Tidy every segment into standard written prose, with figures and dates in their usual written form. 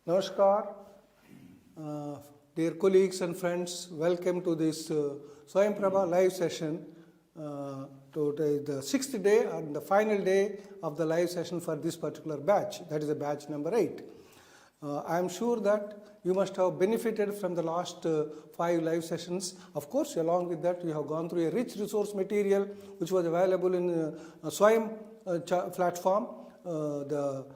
Namaskar, dear colleagues and friends, welcome to this Swayam Prabha live session. Today is the sixth day and the final day of the live session for this particular batch, that is the batch number 8. I am sure that you must have benefited from the last 5 live sessions. Of course, along with that, we have gone through a rich resource material which was available in Swayam platform, the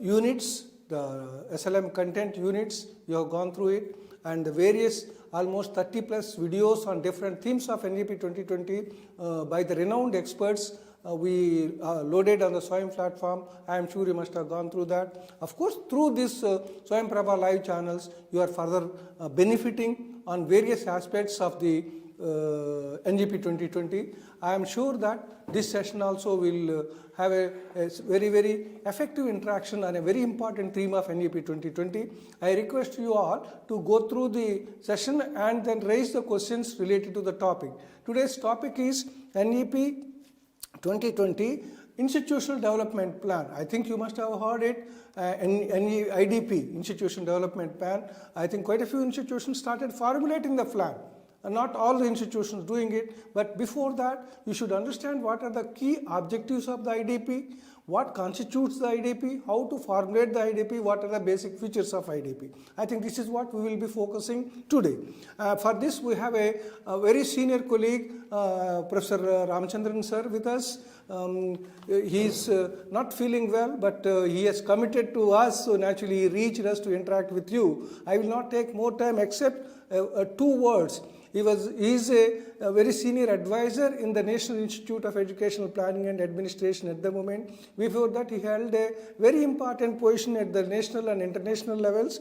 units, the SLM content units, you have gone through it, and the various almost 30 plus videos on different themes of NEP 2020 by the renowned experts we loaded on the Swayam platform. I am sure you must have gone through that. Of course, through this Swayam Prabha live channels, you are further benefiting on various aspects of the NEP 2020. I am sure that this session also will have a very, very effective interaction on a very important theme of NEP 2020. I request you all to go through the session and then raise the questions related to the topic. Today's topic is NEP 2020 Institutional Development Plan. I think you must have heard it, IDP, Institutional Development Plan. I think quite a few institutions started formulating the plan. Not all the institutions doing it, but before that, you should understand what are the key objectives of the IDP, what constitutes the IDP, how to formulate the IDP, what are the basic features of IDP. I think this is what we will be focusing today. For this, we have a very senior colleague, Professor Ramachandran sir with us. He is not feeling well, but he has committed to us, so naturally he reached us to interact with you. I will not take more time except 2 words. He is a very senior advisor in the National Institute of Educational Planning and Administration at the moment. Before that, he held a very important position at the national and international levels.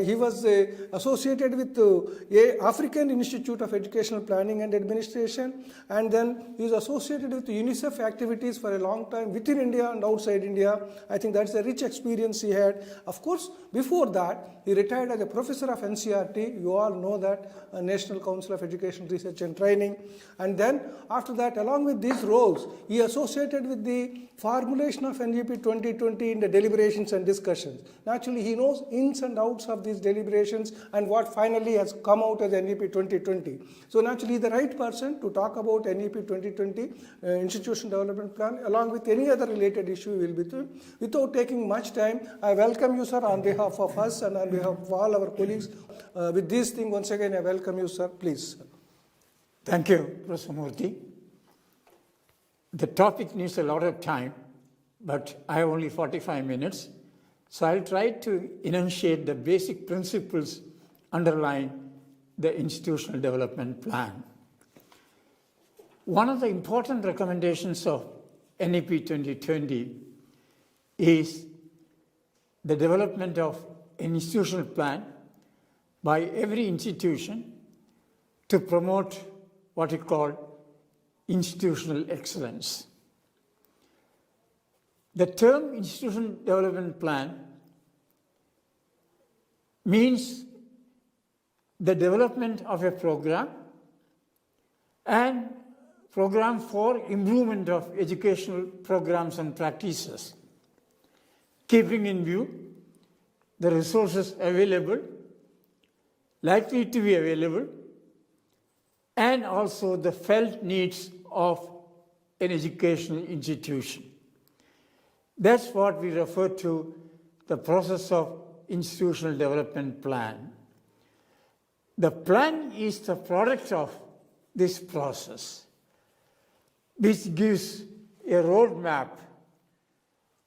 He was associated with the African Institute of Educational Planning and Administration, and then he was associated with UNICEF activities for a long time within India and outside India. I think that's a rich experience he had. Of course, before that, he retired as a professor of NCRT. You all know that, National Council of Education Research and Training. And then after that, along with these roles, he associated with the formulation of NEP 2020 in the deliberations and discussions. Naturally, he knows ins and outs of these deliberations and what finally has come out as NEP 2020. So naturally, the right person to talk about NEP 2020 Institutional Development Plan along with any other related issue will be through. Without taking much time, I welcome you, sir, on behalf of us and on behalf of all our colleagues. With this thing, once again, I welcome you, sir. Please. Thank you, Professor Murthy. The topic needs a lot of time, but I have only 45 minutes. So I'll try to enunciate the basic principles underlying the Institutional Development Plan. One of the important recommendations of NEP 2020 is the development of an institutional plan by every institution to promote what is called institutional excellence. The term Institutional Development Plan means the development of a program and program for improvement of educational programs and practices, keeping in view the resources available, likely to be available, and also the felt needs of an educational institution. That's what we refer to the process of institutional development plan. The plan is the product of this process, which gives a roadmap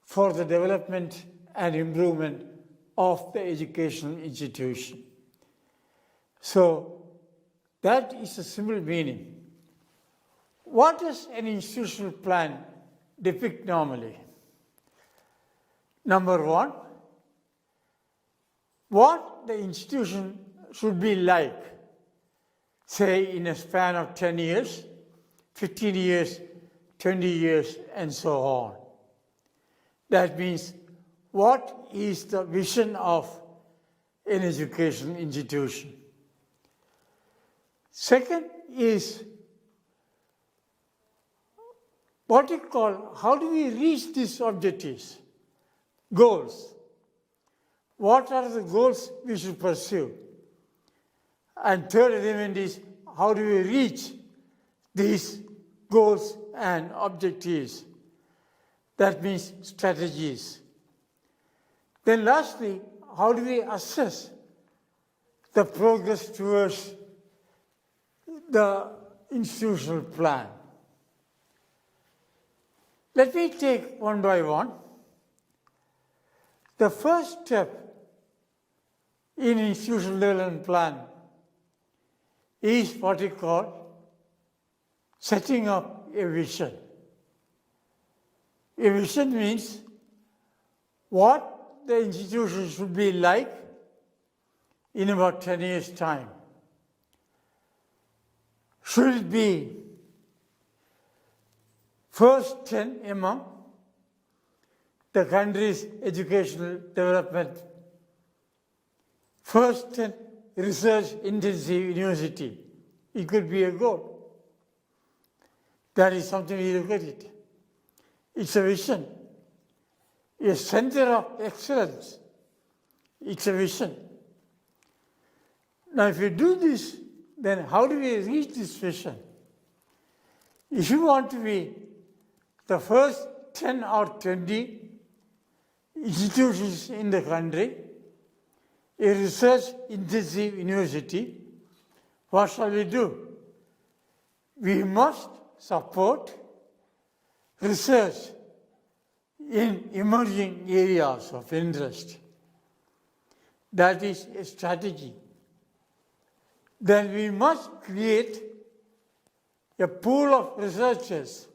for the development and improvement of the educational institution. So, that is a simple meaning. What does an institutional plan depict normally? Number 1, what the institution should be like, say in a span of 10 years, 15 years, 20 years, and so on. That means, what is the vision of an educational institution? Second is what you call, how do we reach these objectives, goals? what are the goals we should pursue? And third element is, how do we reach these goals and objectives? That means strategies. Then lastly, how do we assess the progress towards the institutional plan? Let me take one by one. The first step in institutional development plan is what we call setting up a vision. A vision means what the institution should be like in about 10 years' time. Should it be first 10 among the country's educational development, first 10 research-intensive university? It could be a goal. That is something we look at it. It's a vision. A center of excellence. It's a vision. Now, if we do this, then how do we reach this vision? If you want to be the first 10 or 20 institutions in the country, a research-intensive university, what shall we do? We must support research in emerging areas of interest. That is a strategy. Then we must create a pool of researchers.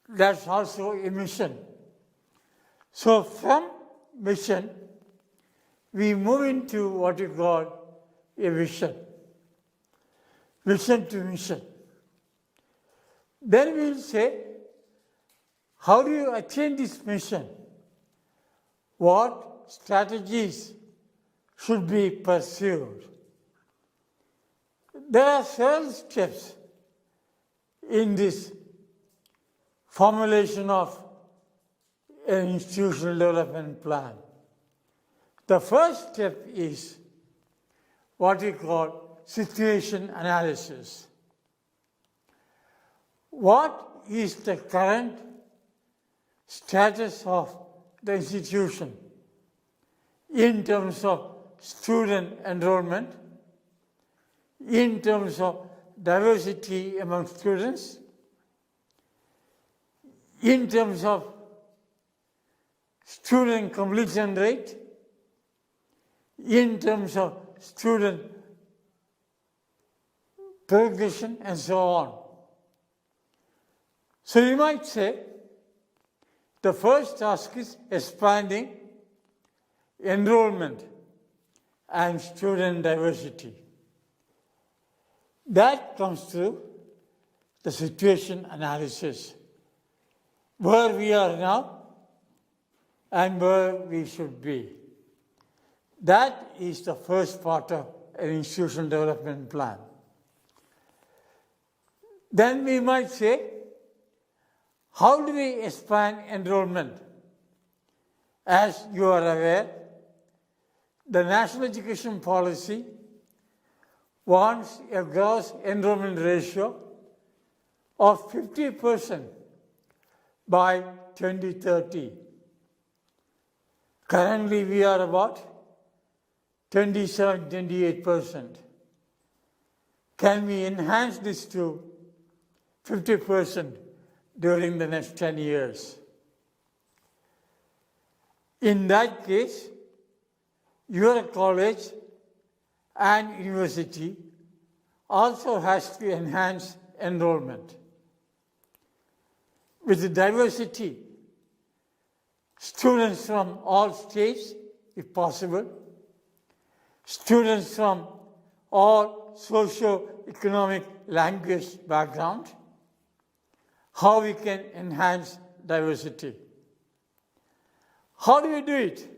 That's also a mission. So from mission, we move into what we call a vision. Vision to mission. Then we'll say, how do you attain this mission? What strategies should be pursued? There are several steps in this formulation of an institutional development plan. The first step is what we call situation analysis. What is the current status of the institution in terms of student enrollment, in terms of diversity among students, in terms of student completion rate, in terms of student progression, and so on. So you might say, the first task is expanding enrollment and student diversity. That comes through the situation analysis, where we are now and where we should be. That is the first part of an institutional development plan. Then we might say, how do we expand enrollment? As you are aware, the National Education Policy wants a gross enrollment ratio of 50% by 2030. Currently, we are about 27-28%. Can we enhance this to 50% during the next 10 years? In that case, your college and university also has to enhance enrollment. With the diversity, students from all states, if possible, students from all socio-economic language background, how we can enhance diversity. How do we do it?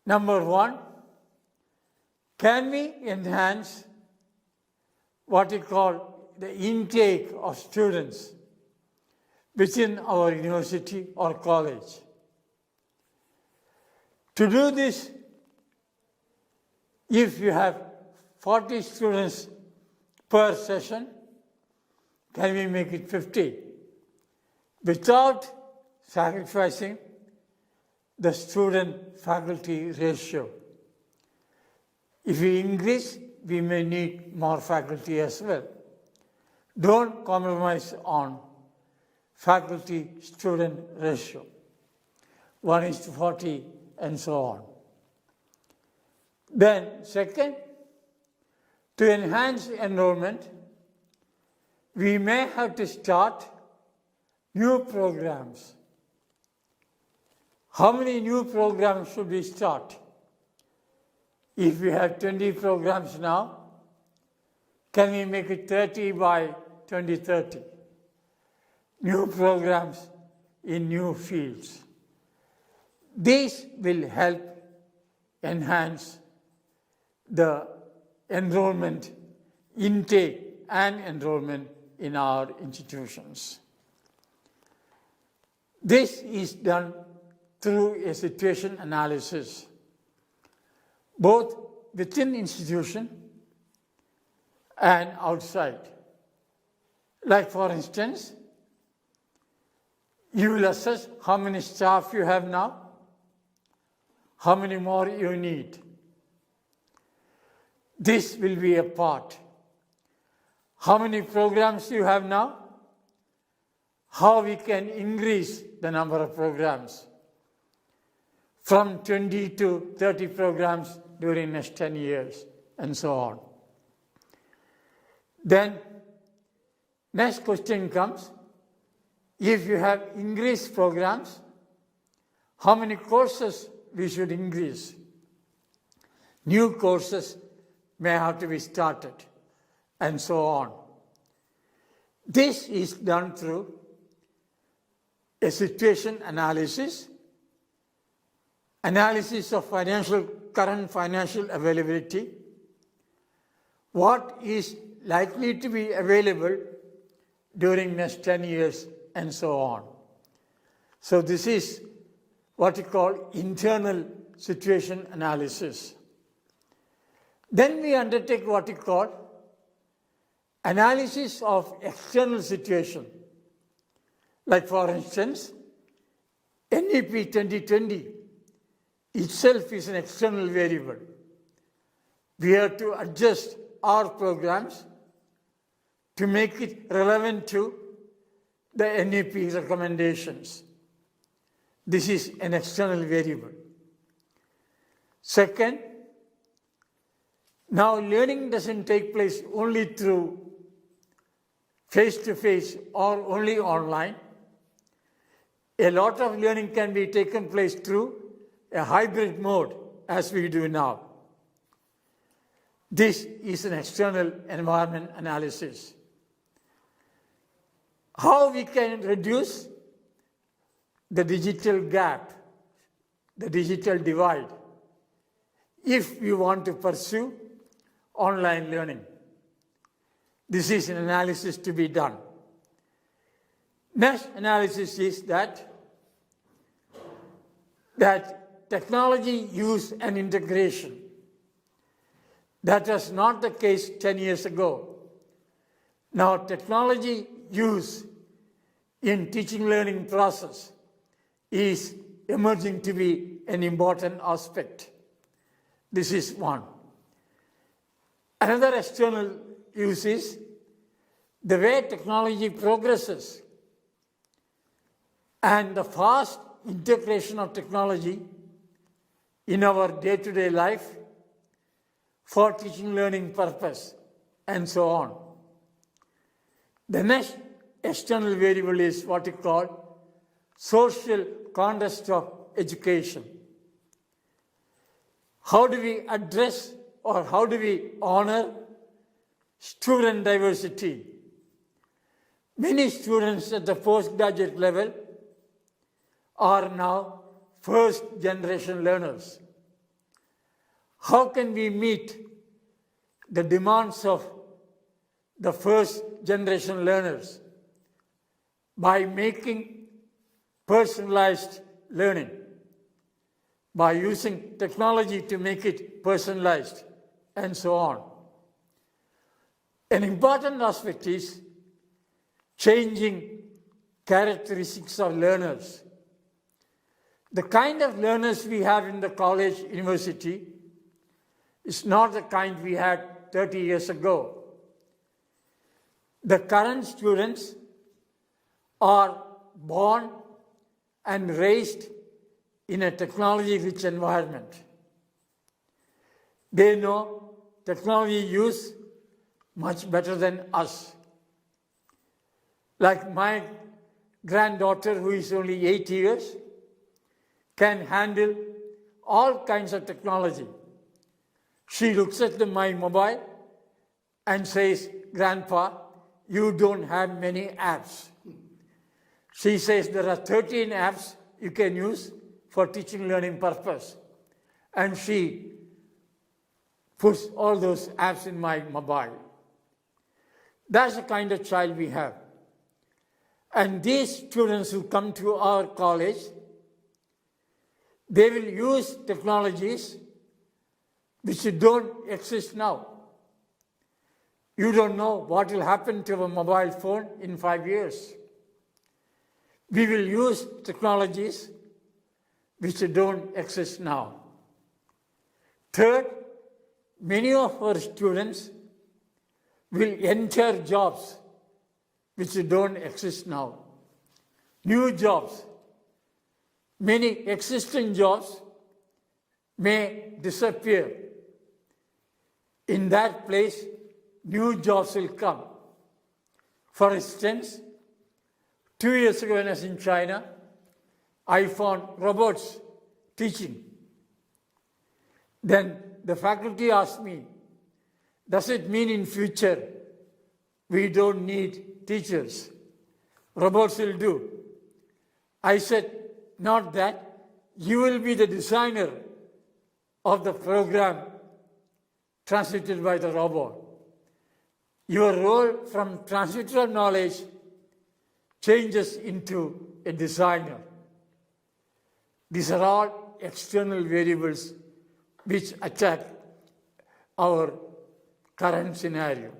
Number one, can we enhance what we call the intake of students within our university or college? To do this, if you have 40 students per session, can we make it 50? Without sacrificing the student-faculty ratio. If we increase, we may need more faculty as well. Don't compromise on faculty-student ratio, 1:40 and so on. Then second, to enhance enrollment, we may have to start new programs. How many new programs should we start? If we have 20 programs now, can we make it 30 by 2030? New programs in new fields. These will help enhance the enrollment intake and enrollment in our institutions. This is done through a situation analysis, both within institution and outside. Like for instance, you will assess how many staff you have now, how many more you need. This will be a part. How many programs you have now, how we can increase the number of programs from 20 to 30 programs during next 10 years, and so on. Then, next question comes, if you have increased programs, how many courses we should increase? New courses may have to be started, and so on. This is done through a situation analysis of current financial availability, what is likely to be available during next 10 years, and so on. So this is what we call internal situation analysis. Then we undertake what we call analysis of external situation. Like for instance, NEP 2020 itself is an external variable. We have to adjust our programs to make it relevant to the NEP recommendations. This is an external variable. Second, now learning doesn't take place only through face-to-face or only online. A lot of learning can be taken place through a hybrid mode as we do now. This is an external environment analysis. How we can reduce the digital gap, the digital divide, if we want to pursue online learning. This is an analysis to be done. Next analysis is that technology use and integration. That was not the case 10 years ago. Now technology use in teaching learning process is emerging to be an important aspect. This is one. Another external use is the way technology progresses and the fast integration of technology in our day-to-day life for teaching learning purpose, and so on. The next external variable is what we call social context of education. How do we address or how do we honor student diversity? Many students at the postgraduate level are now first-generation learners. How can we meet the demands of the first-generation learners? By making personalized learning. by using technology to make it personalized, and so on. An important aspect is changing characteristics of learners. The kind of learners we have in the college, university, is not the kind we had 30 years ago. The current students are born and raised in a technology-rich environment. They know technology use much better than us. Like my granddaughter, who is only 8 years, can handle all kinds of technology. She looks at my mobile and says, "Grandpa, you don't have many apps." She says there are 13 apps you can use for teaching learning purpose. And she puts all those apps in my mobile. That's the kind of child we have. And these students who come to our college, they will use technologies which don't exist now. You don't know what will happen to a mobile phone in 5 years. We will use technologies which don't exist now. Third, many of our students will enter jobs which don't exist now. New jobs. Many existing jobs may disappear. In that place, new jobs will come. For instance, 2 years ago when I was in China, I found robots teaching. Then the faculty asked me, "Does it mean in future we don't need teachers? Robots will do." I said, "Not that. You will be the designer of the program transmitted by the robot. Your role from transmitter of knowledge changes into a designer." These are all external variables which attack our current scenario.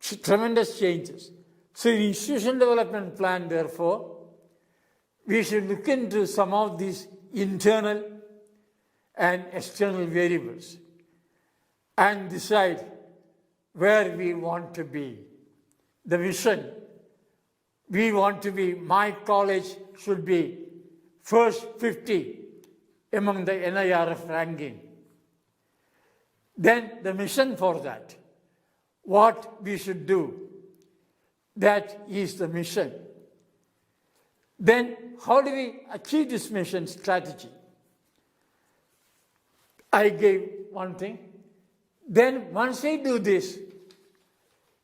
Tremendous changes. So in institution development plan, therefore, we should look into some of these internal and external variables and decide where we want to be. The vision, we want to be, my college should be first 50 among the NIRF ranking. Then the mission for that, what we should do, that is the mission. Then how do we achieve this mission strategy? I gave one thing. Then once we do this,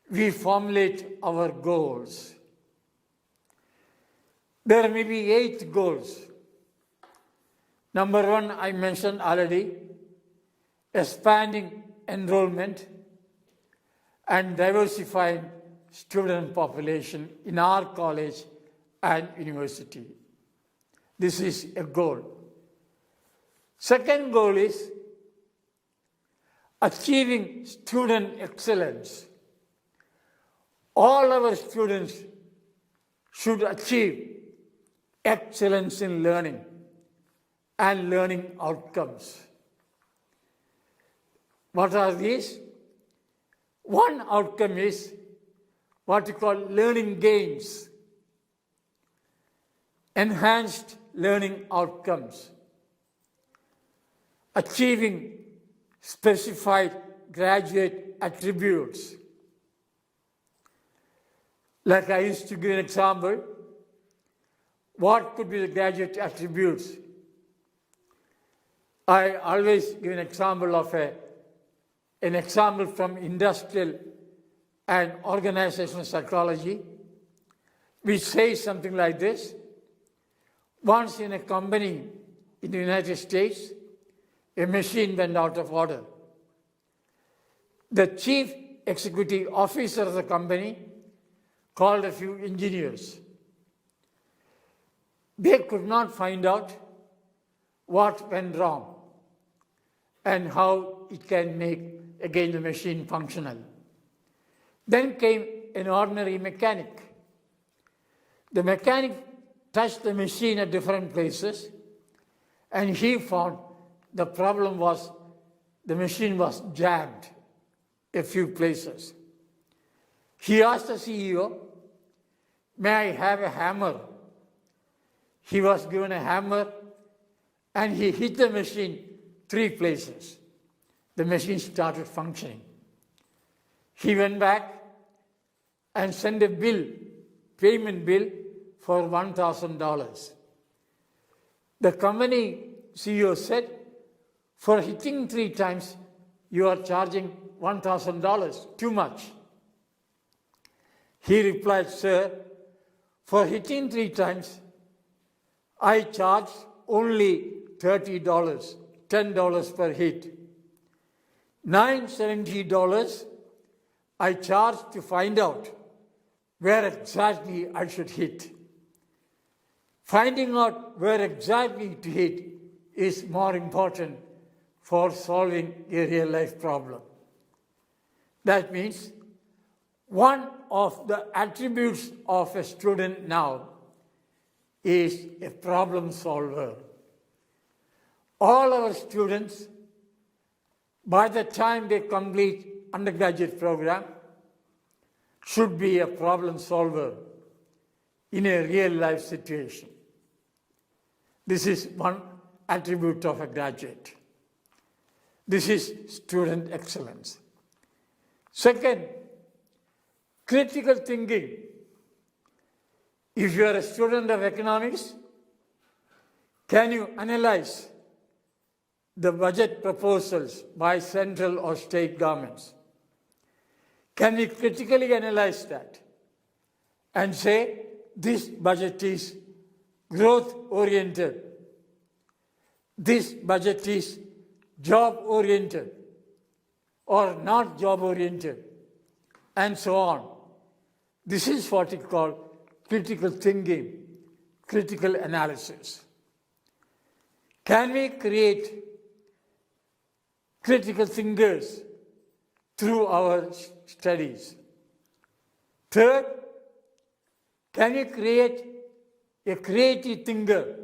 we formulate our goals. There may be 8 goals. Number 1, I mentioned already, expanding enrollment and diversifying student population in our college and university. This is a goal. Second goal is achieving student excellence. All our students should achieve excellence in learning and learning outcomes. What are these? One outcome is what we call learning gains, enhanced learning outcomes, achieving specified graduate attributes. Like I used to give an example, what could be the graduate attributes? I always give an example of an example from industrial and organizational psychology, which says something like this. Once in a company in the United States, a machine went out of order. The chief executive officer of the company called a few engineers. They could not find out what went wrong and how it can make again the machine functional. Then came an ordinary mechanic. The mechanic touched the machine at different places, and he found the problem was the machine was jammed a few places. He asked the CEO, "May I have a hammer?" He was given a hammer, and he hit the machine 3 places. The machine started functioning. He went back and sent a bill, payment bill, for $1,000. The company CEO said, "For hitting 3 times, you are charging $1,000, too much." He replied, "Sir, for hitting 3 times, I charge only $30, $10 per hit. $970 I charge to find out where exactly I should hit. Finding out where exactly to hit is more important for solving a real life problem." That means one of the attributes of a student now is a problem solver. All our students, by the time they complete undergraduate program, should be a problem solver in a real life situation. This is one attribute of a graduate. This is student excellence. Second, critical thinking. If you are a student of economics, can you analyze the budget proposals by central or state governments? Can we critically analyze that and say this budget is growth-oriented, this budget is job-oriented or not job-oriented, and so on? This is what we call critical thinking, critical analysis. Can we create critical thinkers through our studies? Third, can we create a creative thinker,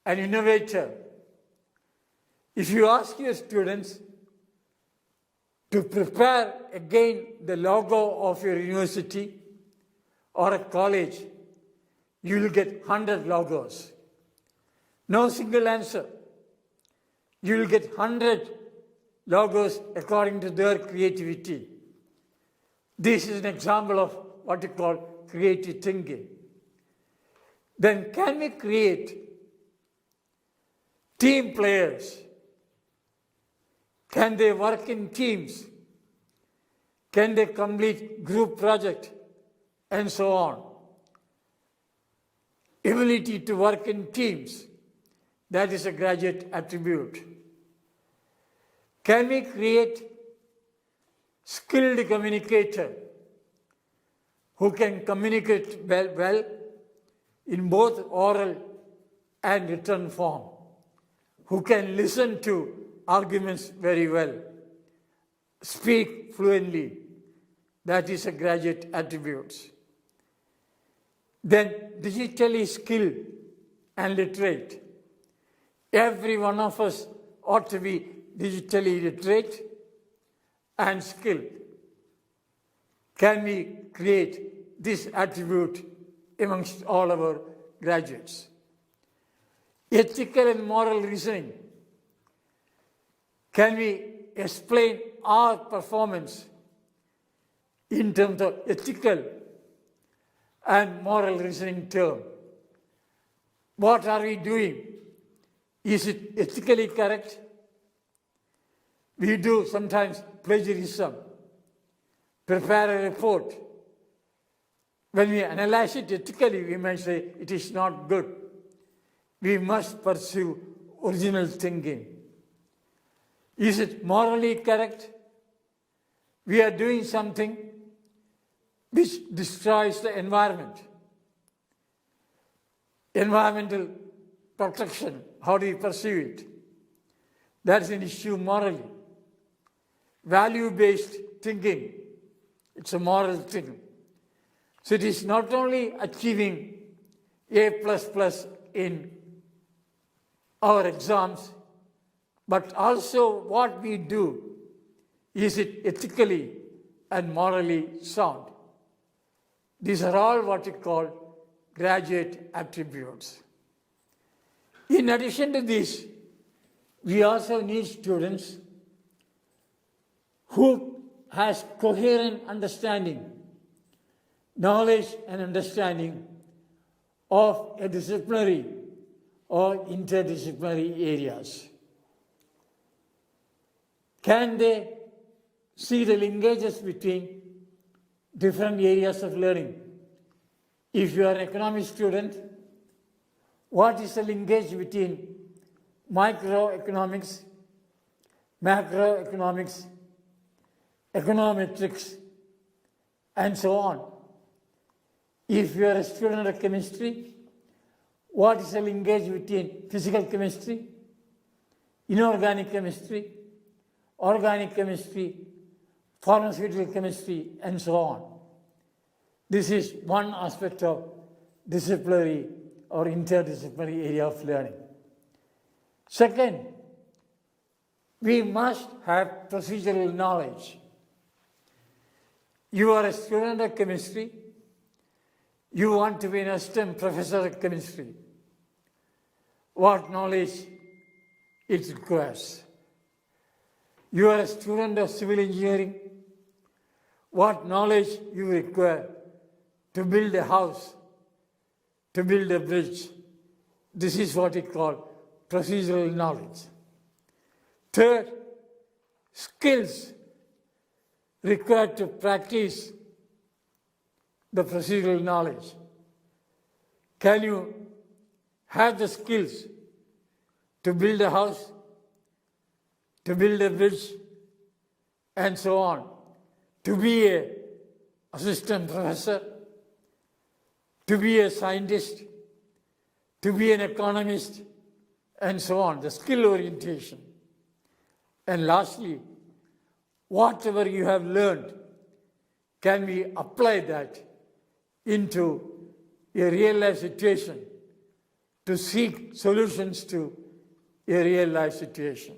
an innovator? If you ask your students to prepare again the logo of your university or a college, you will get 100 logos. No single answer. You will get 100 logos according to their creativity. This is an example of what we call creative thinking. Then can we create team players? Can they work in teams? Can they complete group project? And so on. Ability to work in teams, that is a graduate attribute. Can we create skilled communicator who can communicate well in both oral and written form, who can listen to arguments very well, speak fluently? That is a graduate attribute. Then digitally skilled and literate. Every one of us ought to be digitally literate and skilled. Can we create this attribute amongst all our graduates? Ethical and moral reasoning. Can we explain our performance in terms of ethical and moral reasoning term? What are we doing? Is it ethically correct? We do sometimes plagiarism, prepare a report. When we analyze it ethically, we might say it is not good. We must pursue original thinking. Is it morally correct? We are doing something which destroys the environment. Environmental protection, how do you pursue it? That's an issue morally. Value-based thinking, it's a moral thing. So it is not only achieving A++ in our exams, but also what we do. Is it ethically and morally sound? These are all what we call graduate attributes. In addition to this, we also need students who has coherent understanding, knowledge and understanding of a disciplinary or interdisciplinary areas. Can they see the linkages between different areas of learning? If you are an economics student, what is the linkage between microeconomics, macroeconomics, econometrics, and so on? If you are a student of chemistry, what is the linkage between physical chemistry, inorganic chemistry, organic chemistry, pharmaceutical chemistry, and so on? This is one aspect of disciplinary or interdisciplinary area of learning. Second, we must have procedural knowledge. You are a student of chemistry. You want to be an assistant professor of chemistry. What knowledge it requires? You are a student of civil engineering. What knowledge you require to build a house, to build a bridge? This is what we call procedural knowledge. Third, skills required to practice the procedural knowledge. Can you have the skills to build a house, to build a bridge, and so on, to be an assistant professor, to be a scientist, to be an economist, and so on, the skill orientation. And lastly, whatever you have learned, can we apply that into a real-life situation to seek solutions to a real-life situation?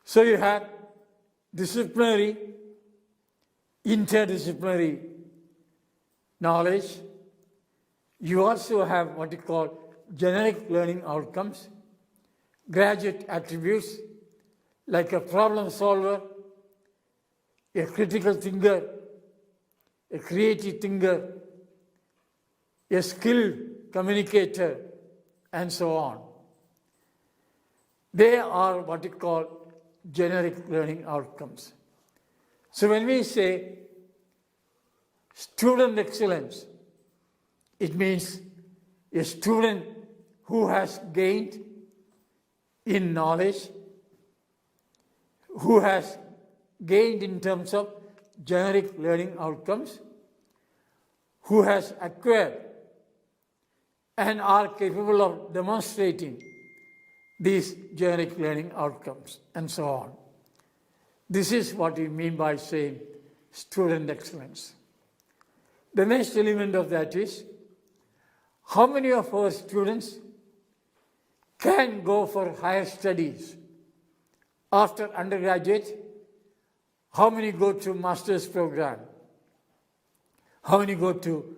So you have disciplinary, interdisciplinary knowledge. You also have what you call generic learning outcomes, graduate attributes, like a problem solver, a critical thinker, a creative thinker, a skilled communicator, and so on. They are what we call generic learning outcomes. So when we say student excellence, it means a student who has gained in knowledge, who has gained in terms of generic learning outcomes, who has acquired and are capable of demonstrating these generic learning outcomes, and so on. This is what we mean by saying student excellence. The next element of that is, how many of our students can go for higher studies after undergraduate? How many go to master's program? How many go to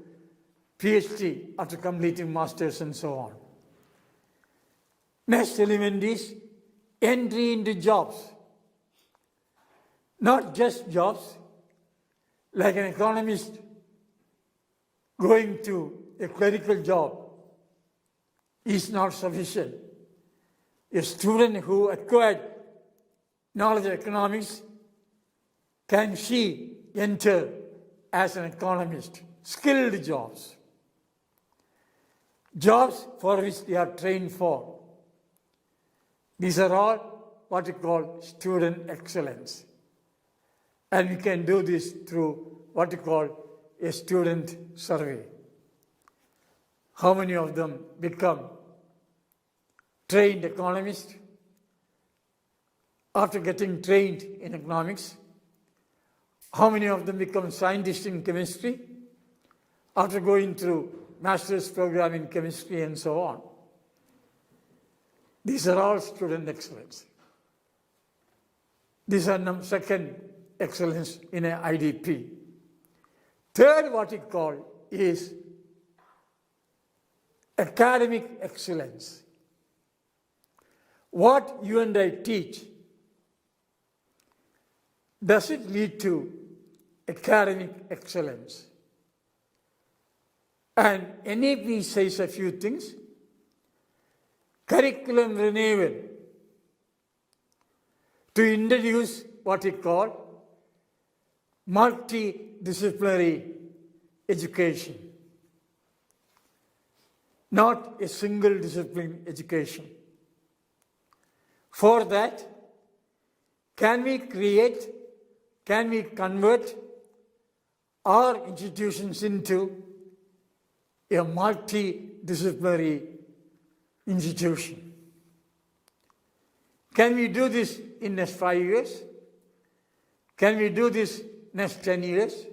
PhD after completing master's, and so on? Next element is entry into jobs. Not just jobs, like an economist going to a clerical job is not sufficient. A student who acquired knowledge of economics, can she enter as an economist? Skilled jobs. Jobs for which they are trained for. These are all what we call student excellence. And we can do this through what we call a student survey. How many of them become trained economist. After getting trained in economics, how many of them become scientists in chemistry after going through master's program in chemistry and so on? These are all student excellence. These are second excellence in an IDP. Third, what we call is academic excellence. What you and I teach, does it lead to academic excellence? And NEP says a few things. Curriculum renewal, to introduce what we call multidisciplinary education, not a single discipline education. For that, can we convert our institutions into a multidisciplinary institution? Can we do this in next 5 years? Can we do this next 10 years?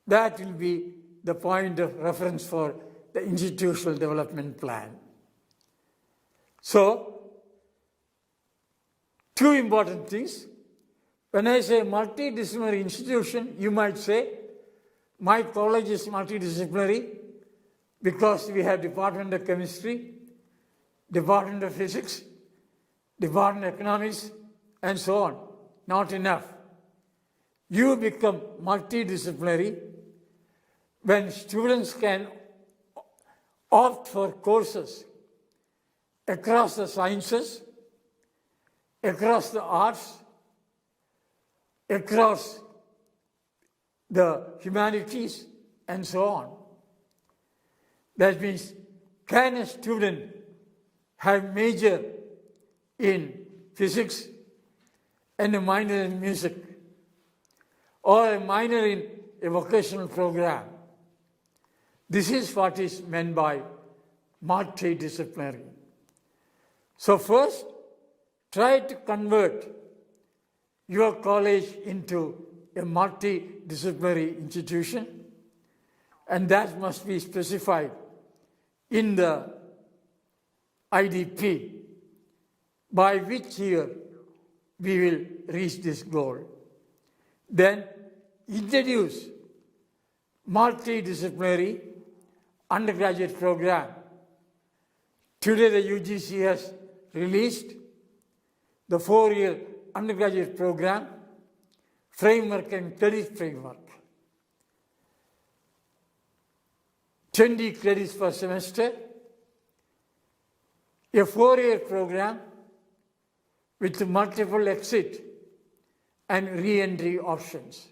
That will be the point of reference for the institutional development plan. So, two important things. When I say multidisciplinary institution, you might say, my college is multidisciplinary because we have Department of Chemistry, Department of Physics, Department of Economics, and so on. Not enough. You become multidisciplinary when students can opt for courses across the sciences, across the arts, across the humanities, and so on. That means, can a student have major in physics and a minor in music, or a minor in a vocational program? This is what is meant by multidisciplinary. So first, try to convert your college into a multidisciplinary institution, and that must be specified in the IDP, by which year we will reach this goal. Then introduce multidisciplinary undergraduate program. Today the UGC has released the 4-year undergraduate program, framework and credit framework. 20 credits per semester, a 4-year program with multiple exit and re-entry options.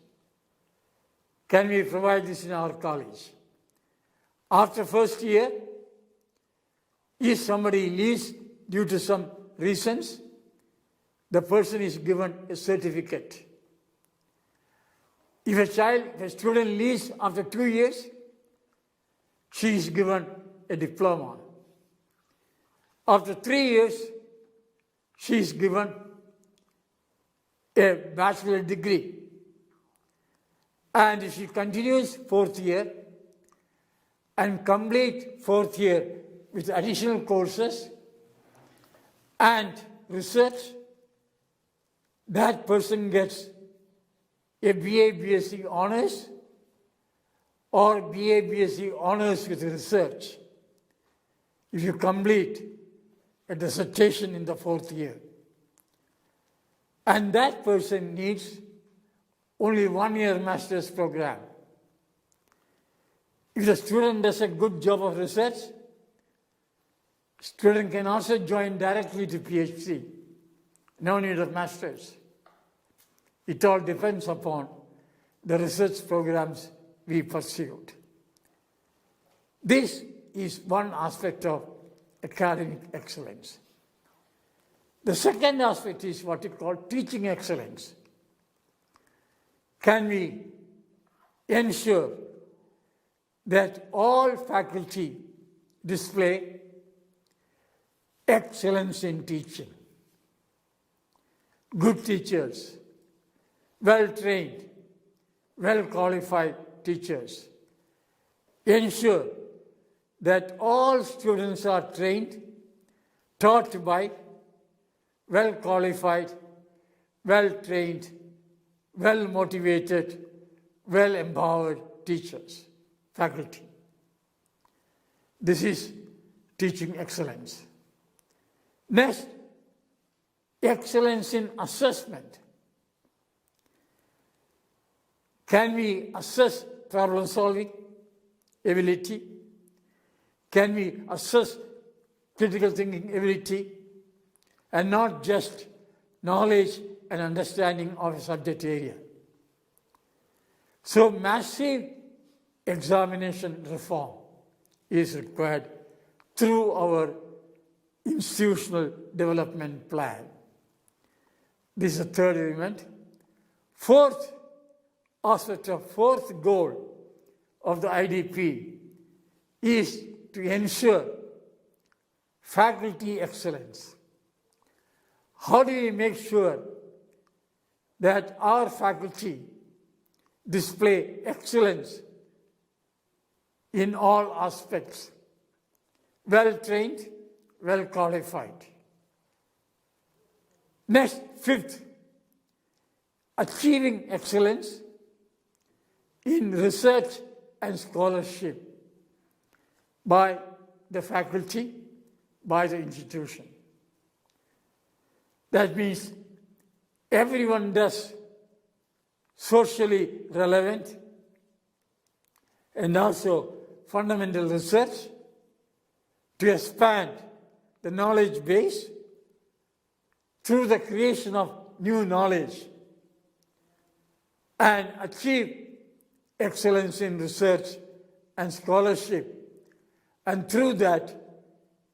Can we provide this in our college? After first year, if somebody leaves due to some reasons, the person is given a certificate. If a student leaves after 2 years, she is given a diploma. After 3 years, she is given a bachelor degree. And if she continues 4th year and complete 4th year with additional courses and research, that person gets a BA BSc honors or BA BSc honors with research if you complete a dissertation in the 4th year. And that person needs only 1-year master's program. If the student does a good job of research, student can also join directly to PhD. No need of master's. It all depends upon the research programs we pursued. This is one aspect of academic excellence. The second aspect is what we call teaching excellence. Can we ensure that all faculty display excellence in teaching. Good teachers, well-trained, well-qualified teachers ensure that all students are trained, taught by well-qualified, well-trained, well-motivated, well-empowered teachers, faculty. This is teaching excellence. Next, excellence in assessment. Can we assess problem solving ability? Can we assess critical thinking ability? And not just knowledge and understanding of a subject area. So massive examination reform is required through our institutional development plan. This is the third element. Fourth aspect of fourth goal of the IDP is to ensure faculty excellence. How do we make sure that our faculty display excellence in all aspects? Well-trained, well-qualified. Next, fifth, achieving excellence in research and scholarship by the faculty, by the institution. That means everyone does socially relevant and also fundamental research to expand the knowledge base through the creation of new knowledge and achieve excellence in research and scholarship. And through that,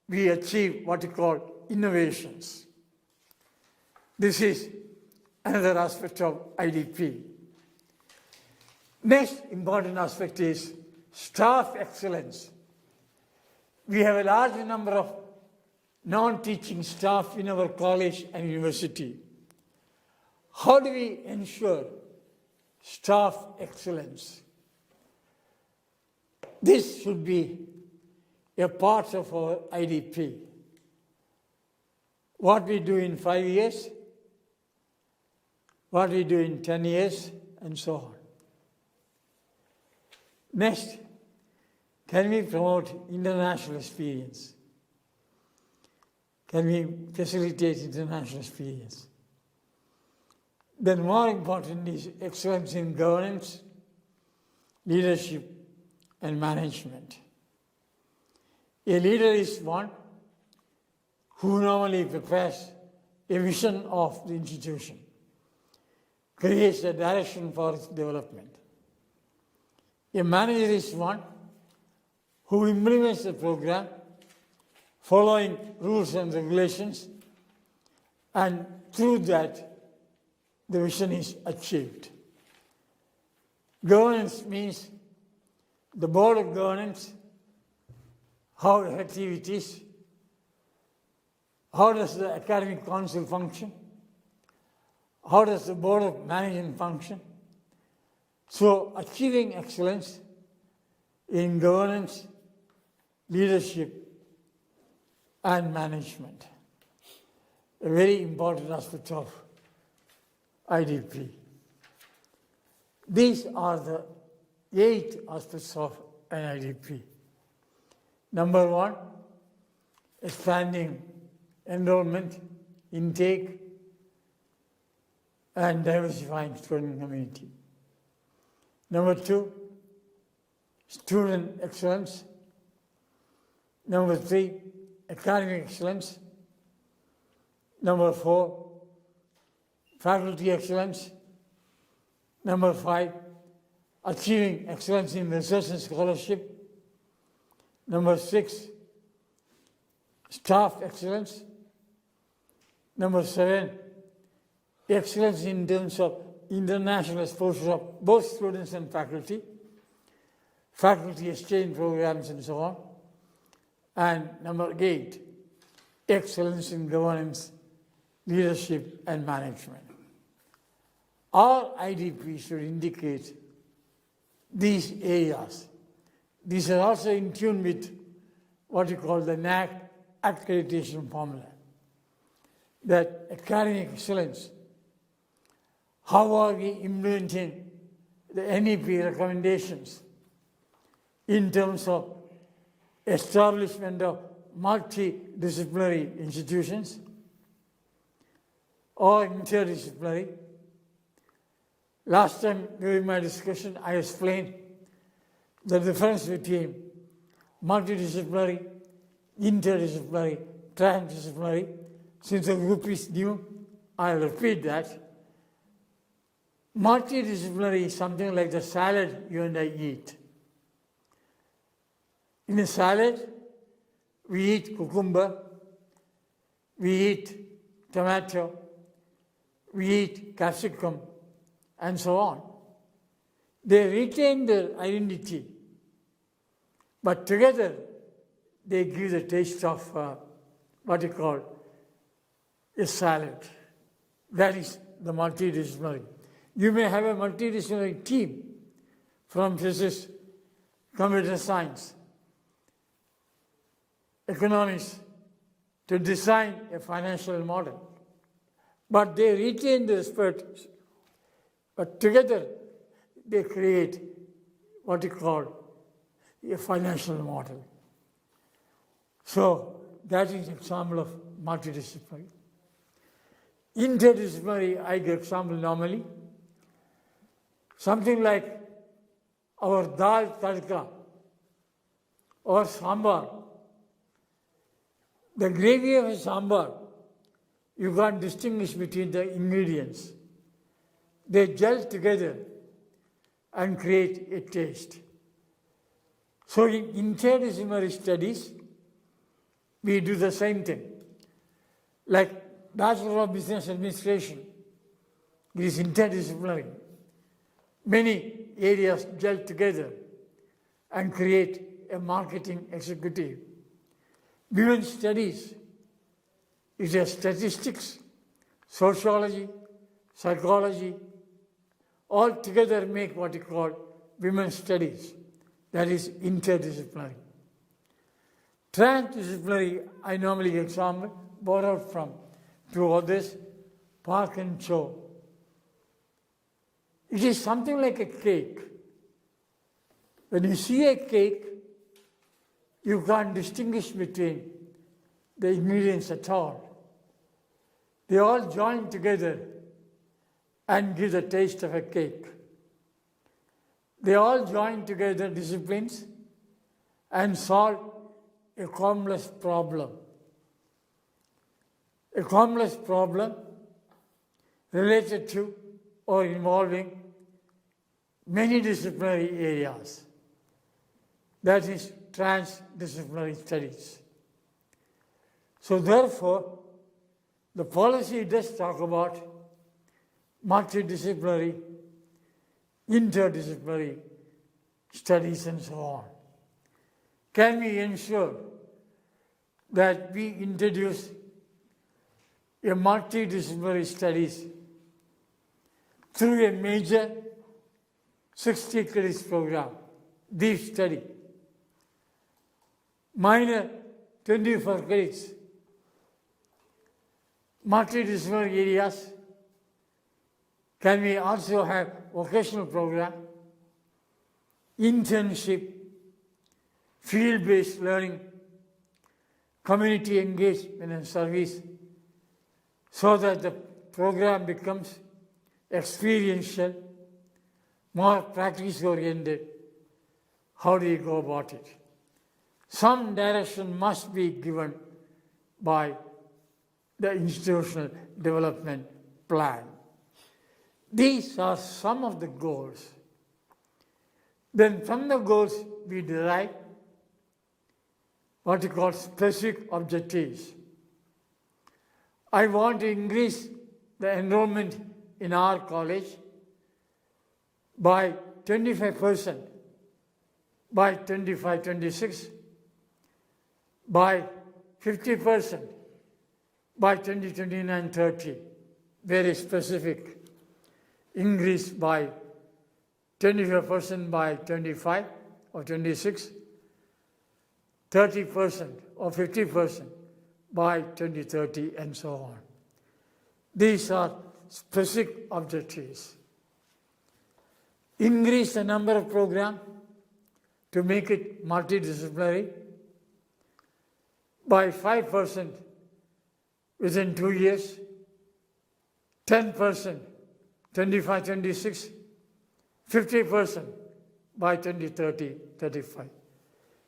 we achieve what we call innovations. This is another aspect of IDP. Next important aspect is staff excellence. We have a large number of non-teaching staff in our college and university. How do we ensure staff excellence? This should be a part of our IDP. What we do in 5 years, what we do in 10 years, and so on. Next, can we promote international experience? Can we facilitate international experience? Then more important is excellence in governance, leadership, and management. A leader is one who normally prepares a vision of the institution, creates a direction for its development. A manager is one who implements the program following rules and regulations, and through that the vision is achieved. Governance means the board of governance, how effective it is, how does the academic council function, how does the board of management function. So achieving excellence in governance, leadership, and management, a very important aspect of IDP. These are the 8 aspects of an IDP. Number 1, expanding enrollment, intake, and diversifying student community. Number 2, student excellence. Number 3, academic excellence. Number 4, faculty excellence. Number 5, achieving excellence in research and scholarship. Number 6, staff excellence. Number 7, excellence in terms of international exposure of both students and faculty exchange programs, and so on. And number 8, excellence in governance, leadership, and management. All IDP should indicate these areas. These are also in tune with what you call the NAC accreditation formula, that academic excellence. How are we implementing the NEP recommendations in terms of establishment of multidisciplinary institutions or interdisciplinary? Last time during my discussion, I explained the difference between multidisciplinary, interdisciplinary, transdisciplinary. Since the group is new, I'll repeat that. Multidisciplinary is something like the salad you and I eat. In a salad, we eat cucumber, we eat tomato, we eat capsicum, and so on. They retain their identity, but together they give the taste of what you call a salad. That is the multidisciplinary. You may have a multidisciplinary team from physics, computer science, economics to design a financial model. But they retain the spirit, but together they create what you call a financial model. So that is an example of multidisciplinary. Interdisciplinary, I give example normally. Something like our dal tadka or sambar. The gravy of a sambar, you can't distinguish between the ingredients. They gel together and create a taste. So in interdisciplinary studies, we do the same thing. Like Bachelor of Business Administration, it is interdisciplinary. Many areas gel together and create a marketing executive. Women's studies is a statistics, sociology, psychology, all together make what you call women's studies. That is interdisciplinary. Transdisciplinary, I normally example, borrowed from two others, Park and Cho. It is something like a cake. When you see a cake, you can't distinguish between the ingredients at all. They all join together and give the taste of a cake. They all join together disciplines and solve a complex problem. A complex problem related to or involving many disciplinary areas. That is transdisciplinary studies. So therefore, the policy does talk about multidisciplinary, interdisciplinary studies and so on. Can we ensure that we introduce a multidisciplinary studies through a major 60 credits program, deep study, minor 24 credits, multidisciplinary areas? Can we also have vocational program, internship, field-based learning, community engagement and service, so that the program becomes experiential, more practice-oriented? How do you go about it? Some direction must be given by the institutional development plan. These are some of the goals. Then from the goals we derive what you call specific objectives. I want to increase the enrollment in our college by 25% by 25-26, by 50% by 2029-30, very specific, increase by 25% by 25 or 26, 30% or 50% by 2030, and so on. These are specific objectives. Increase the number of programs to make it multidisciplinary by 5% within 2 years, 10%, 25-26, 50% by 2030-35.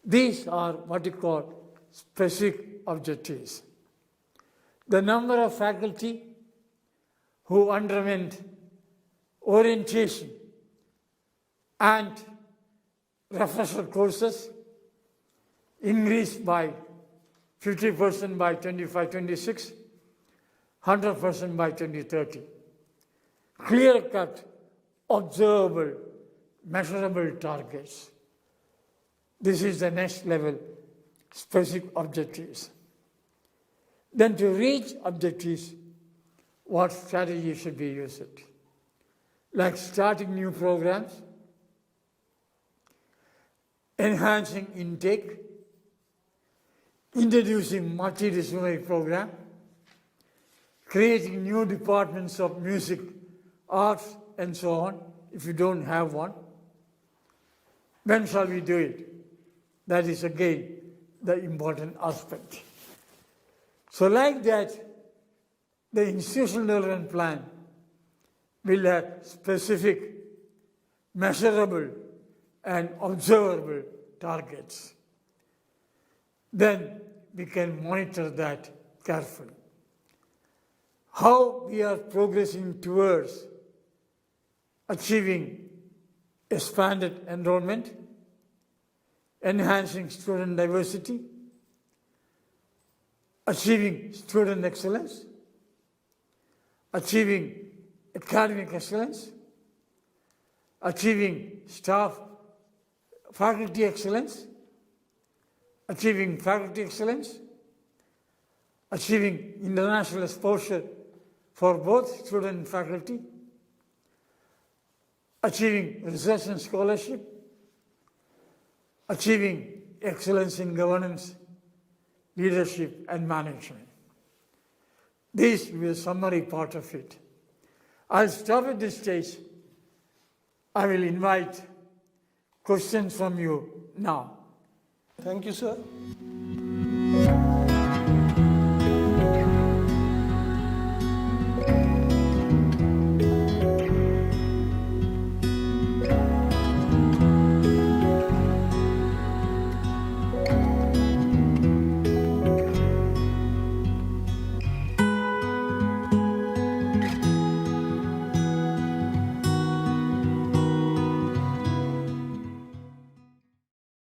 These are what you call specific objectives. The number of faculty who underwent orientation and refresher courses increased by 50% by 25-26, 100% by 2030. Clear-cut, observable, measurable targets. This is the next level, specific objectives. Then to reach objectives, what strategy should be used? Like starting new programs, enhancing intake, introducing multidisciplinary program, creating new departments of music, arts, and so on, if you don't have one. When shall we do it? That is again the important aspect. So like that, the institutional development plan will have specific, measurable, and observable targets. Then we can monitor that carefully. How we are progressing towards achieving expanded enrollment, enhancing student diversity, achieving student excellence, achieving academic excellence, achieving faculty excellence, achieving faculty excellence, achieving international exposure for both student and faculty, achieving research and scholarship, achieving excellence in governance, leadership, and management. This will be a summary part of it. I'll stop at this stage. I will invite questions from you now. Thank you, sir.